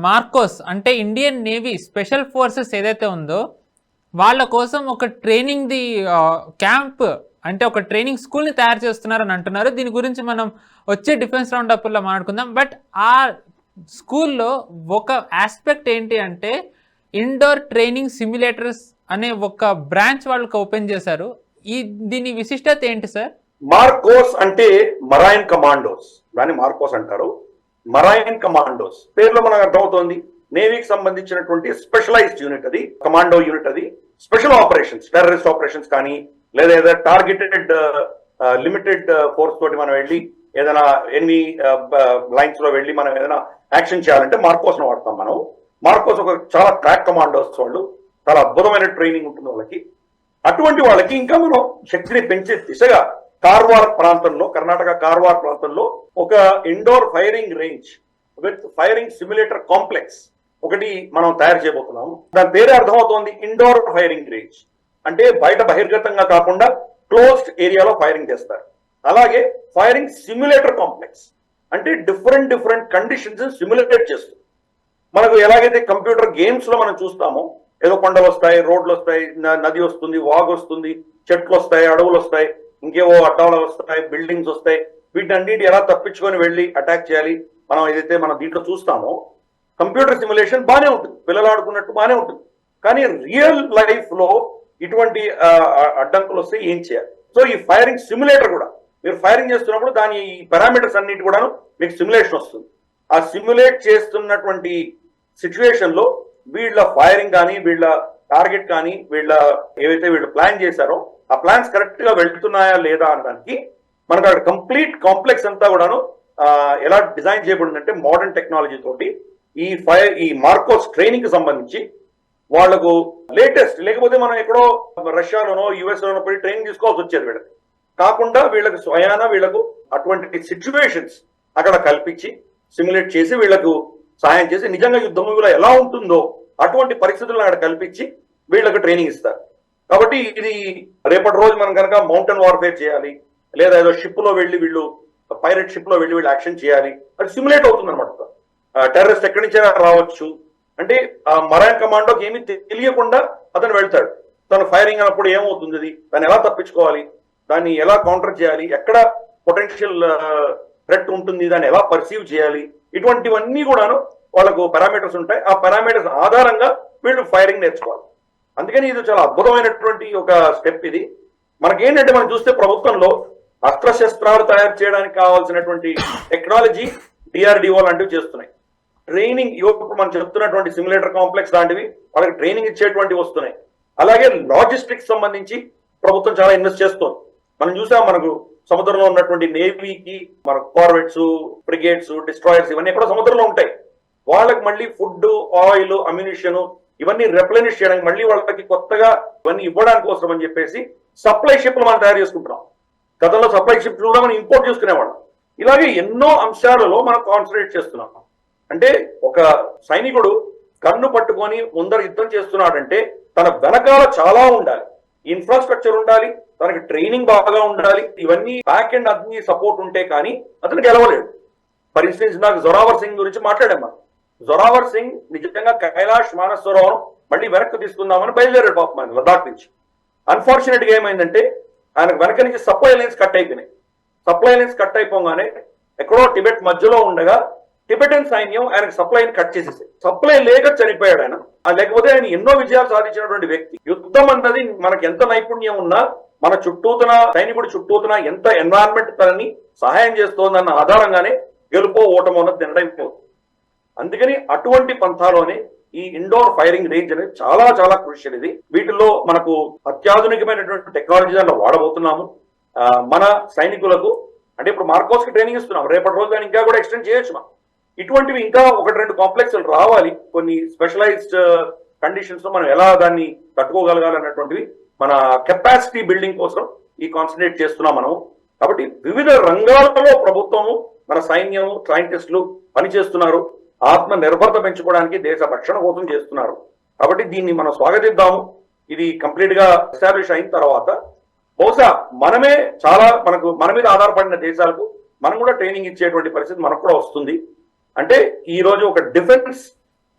Marcos అంటే Indian navy special forces ఏదైతే ఉందో వాళ్ళ కోసం ఒక ట్రైనింగ్ ది క్యాంప్ అంటే ఒక ట్రైనింగ్ స్కూల్ని తయారు చేస్తున్నారని అంటున్నారు. దీని గురించి మనం వచ్చే డిఫెన్స్ రౌండ్ అప్లో మాట్లాడుకుందాం. బట్ ఆ స్కూల్లో ఒక ఆస్పెక్ట్ ఏంటి అంటే ఇండోర్ ట్రైనింగ్ సిమ్యులేటర్స్ అనే ఒక బ్రాంచ్ వాళ్ళకి ఓపెన్ చేశారు. దీని విశిష్టత ఏంటి సార్? మార్కోస్ అంటే మరైన్ కమాండోస్, దాన్ని మార్కోస్ అంటారు. మరైన్ కమాండోస్ పేరులో మనకు అర్థమవుతోంది, నేవీకి సంబంధించినటువంటి స్పెషలైజ్డ్ యూనిట్ అది, కమాండో యూనిట్ అది. స్పెషల్ ఆపరేషన్స్, టెర్రరిస్ట్ ఆపరేషన్స్ కానీ లేదా ఏదైనా టార్గెటెడ్ లిమిటెడ్ ఫోర్స్ తోటి మనం వెళ్ళి ఏదైనా ఎనిమి లైన్స్ లో వెళ్ళి మనం ఏదైనా యాక్షన్ చేయాలంటే మార్కోస్ ను వాడతాం మనం. మార్కోస్ ఒక చాలా క్రాక్ కమాండోస్, వాళ్ళు చాలా అద్భుతమైన ట్రైనింగ్ ఉంటుంది వాళ్ళకి. అటువంటి వాళ్ళకి ఇంకా మనం శక్తిని పెంచే దిశగా కార్వార్ ప్రాంతంలో, కర్ణాటక కార్వార్ ప్రాంతంలో ఒక indoor firing range with firing simulator complex ఒకటి మనం తయారు చేయబోతున్నాము. దాని పేరే అర్థమవుతోంది, ఇండోర్ ఫైరింగ్ రేంజ్. అంటే బయట బహిర్గతంగా కాకుండా క్లోజ్డ్ ఏరియాలో ఫైరింగ్ చేస్తారు. అలాగే ఫైరింగ్ సిమ్యులేటర్ కాంప్లెక్స్ అంటే డిఫరెంట్ కండిషన్స్ సిమ్యులేట్ చేస్తుంది. మనకు ఎలాగైతే కంప్యూటర్ గేమ్స్ లో మనం చూస్తామో, ఏదో కొండలు వస్తాయి, రోడ్లు వస్తాయి, నది వస్తుంది, వాగు వస్తుంది, చెట్లు వస్తాయి, అడవులు వస్తాయి, ఇంకేవో అడ్డాలు వస్తాయి, బిల్డింగ్స్ వస్తాయి, వీటన్నిటి ఎలా తప్పించుకొని వెళ్ళి అటాక్ చేయాలి మనం ఏదైతే మనం దీంట్లో చూస్తామో, కంప్యూటర్ సిమ్యులేషన్ బాగానే ఉంటుంది, పిల్లలు ఆడుకున్నట్టు బాగానే ఉంటుంది. కానీ రియల్ లైఫ్ లో ఇటువంటి అడ్డంకులు వస్తే ఏం చేయాలి? సో ఈ ఫైరింగ్ సిమ్యులేటర్ కూడా మీరు ఫైరింగ్ చేస్తున్నప్పుడు దాని పారామీటర్స్ అన్నిటి కూడాను మీకు సిమ్యులేషన్ వస్తుంది. ఆ సిమ్యులేట్ చేస్తున్నటువంటి సిచ్యువేషన్ లో వీళ్ళ ఫైరింగ్ కానీ, వీళ్ళ టార్గెట్ కానీ, ఏవైతే వీళ్ళు ప్లాన్ చేశారో ఆ ప్లాన్స్ కరెక్ట్ గా వెళ్తున్నాయా లేదా అనడానికి మనకు అక్కడ కంప్లీట్ కాంప్లెక్స్ అంతా కూడాను ఎలా డిజైన్ చేయబడిందంటే మోడర్న్ టెక్నాలజీ తోటి ఈ మార్కోస్ ట్రైనింగ్ కి సంబంధించి వాళ్లకు లేటెస్ట్, లేకపోతే మనం ఎక్కడో రష్యాలోనో యుఎస్ లోనో పోయి ట్రైనింగ్ తీసుకోవాల్సి వచ్చేది. వీళ్ళకి కాకుండా వీళ్ళకి స్వయాన వీళ్ళకు అటువంటి సిచ్యువేషన్స్ అక్కడ కల్పించి సిమ్యులేట్ చేసి వీళ్లకు సహాయం చేసి నిజంగా యుద్ధంలో ఎలా ఉంటుందో అటువంటి పరిస్థితులను అక్కడ కల్పించి వీళ్ళకు ట్రైనింగ్ ఇస్తారు. కాబట్టి ఇది రేపటి రోజు మనం కనుక మౌంటైన్ వార్ఫేర్ చేయాలి, లేదా ఏదో షిప్ లో వెళ్ళి వీళ్ళు పైరట్ షిప్ లో వెళ్ళి వీళ్ళు యాక్షన్ చేయాలి, అది సిమ్యులేట్ అవుతుంది అనమాట. టెర్రరిస్ట్ ఎక్కడి నుంచైనా రావచ్చు. అంటే ఆ మరైన్ కమాండోకి ఏమీ తెలియకుండా అతను వెళ్తాడు. తను ఫైరింగ్ అన్నప్పుడు ఏమవుతుంది, అది దాన్ని ఎలా తప్పించుకోవాలి, దాన్ని ఎలా కౌంటర్ చేయాలి, ఎక్కడ పొటెన్షియల్ థ్రెట్ ఉంటుంది, దాన్ని ఎలా పర్సీవ్ చేయాలి, ఇటువంటివన్నీ కూడాను వాళ్ళకు పారామీటర్స్ ఉంటాయి. ఆ పారామీటర్స్ ఆధారంగా వీళ్ళు ఫైరింగ్ నేర్చుకోవాలి. అందుకని ఇది చాలా అద్భుతమైనటువంటి ఒక స్టెప్. ఇది మనకేంటంటే మనం చూస్తే ప్రభుత్వంలో అస్త్రశస్త్రాలు తయారు చేయడానికి కావాల్సినటువంటి టెక్నాలజీ డిఆర్డిఓ లాంటివి చేస్తున్నాయి. ట్రైనింగ్ ఇప్పుడు మనం చెప్తున్నటువంటి సిమ్యులేటర్ కాంప్లెక్స్ లాంటివి వాళ్ళకి ట్రైనింగ్ ఇచ్చేటువంటివి వస్తున్నాయి. అలాగే లాజిస్టిక్స్ సంబంధించి ప్రభుత్వం చాలా ఇన్వెస్ట్ చేస్తుంది. మనం చూసాం, మనకు సముద్రంలో ఉన్నటువంటి నేవీకి మన కార్వెట్స్, బ్రిగేడ్స్, డిస్ట్రాయర్స్ ఇవన్నీ కూడా సముద్రంలో ఉంటాయి. వాళ్ళకి మళ్ళీ ఫుడ్, ఆయిల్, అమ్యునిషన్ ఇవన్నీ రెప్లెనిష్ చేయడానికి మళ్ళీ వాళ్ళకి కొత్తగా ఇవన్నీ ఇవ్వడానికి కోసం అని చెప్పేసి సప్లై షిప్లు మనం తయారు చేసుకుంటున్నాం. గతంలో సప్లై షిప్లు కూడా మనం ఇంపోర్ట్ చేసుకునేవాళ్ళం. ఇలాగే ఎన్నో అంశాలలో మనం కాన్సన్ట్రేట్ చేస్తున్నాం. అంటే ఒక సైనికుడు కన్ను పట్టుకొని ముందర యుద్ధం చేస్తున్నాడంటే తన వెనకాల చాలా ఉండాలి, ఇన్ఫ్రాస్ట్రక్చర్ ఉండాలి, తనకి ట్రైనింగ్ బాగా ఉండాలి, ఇవన్నీ బ్యాక్ అండ్ అన్ని సపోర్ట్ ఉంటే కానీ అతను గెలవలేడు. ఫర్ ఇన్స్టెన్స్ నాకు జొరావర్ సింగ్ గురించి మాట్లాడాం. జొరావర్ సింగ్ నిజంగా కైలాష్ మానసరోవరం మళ్ళీ వెనక్కి తీసుకుందామని బయలుదేరాడు పాపం ఆయన లదాఖ్ నుంచి. అన్ఫార్చునేట్ గా ఏమైందంటే ఆయనకు వెనక నుంచి సప్లై లైన్స్ కట్ అయిపోయినాయి. సప్లై లైన్స్ కట్ అయిపోగానే ఎక్కడో టిబెట్ మధ్యలో ఉండగా టిబెటన్ సైన్యం ఆయనకు సప్లైని కట్ చేసేసి సప్లై లేక చనిపోయాడు ఆయన. లేకపోతే ఆయన ఎన్నో విజయాలు సాధించినటువంటి వ్యక్తి. యుద్ధం అన్నది మనకి ఎంత నైపుణ్యం ఉన్నా, మన చుట్టూతున సైనికుడి చుట్టూతున ఎంత ఎన్వైరన్మెంట్ తనని సహాయం చేస్తోందన్న ఆధారంగానే గెలుపో ఓటమో అన్నది నిర్ణయం. అందుకని అటువంటి పంథాలోనే ఈ ఇండోర్ ఫైరింగ్ రేంజ్ అనేది చాలా చాలా క్రూషియల్. ఇది వీటిల్లో మనకు అత్యాధునికమైనటువంటి టెక్నాలజీ దాంట్లో వాడబోతున్నాము. మన సైనికులకు అంటే ఇప్పుడు మార్కోస్ కి ట్రైనింగ్ ఇస్తున్నాం, రేపటి రోజు దాన్ని ఇంకా కూడా ఎక్స్టెండ్ చేయొచ్చు. మనం ఇటువంటివి ఇంకా 1-2 కాంప్లెక్స్లు రావాలి. కొన్ని స్పెషలైజ్డ్ కండిషన్స్ లో మనం ఎలా దాన్ని తట్టుకోగలగాలి అన్నటువంటివి మన కెపాసిటీ బిల్డింగ్ కోసం ఈ కాన్సన్ట్రేట్ చేస్తున్నాం మనం. కాబట్టి వివిధ రంగాలలో ప్రభుత్వము, మన సైన్యము, సైంటిస్టులు పనిచేస్తున్నారు. ఆత్మ నిర్భరత పెంచుకోవడానికి, దేశ రక్షణ కోసం చేస్తున్నారు. కాబట్టి దీన్ని మనం స్వాగతిద్దాము. ఇది కంప్లీట్ గా ఎస్టాబ్లిష్ అయిన తర్వాత బహుశా మనమే చాలా మన మీద ఆధారపడిన దేశాలకు మనం కూడా ట్రైనింగ్ ఇచ్చేటువంటి పరిస్థితి మనకు కూడా వస్తుంది. అంటే ఈ రోజు ఒక డిఫెన్స్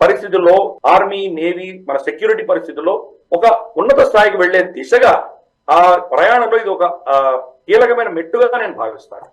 పరిస్థితుల్లో ఆర్మీ, నేవీ, మన సెక్యూరిటీ పరిస్థితుల్లో ఒక ఉన్నత స్థాయికి వెళ్లే దిశగా ఆ ప్రయాణంలో ఇది ఒక కీలకమైన మెట్టుగా నేను భావిస్తాను.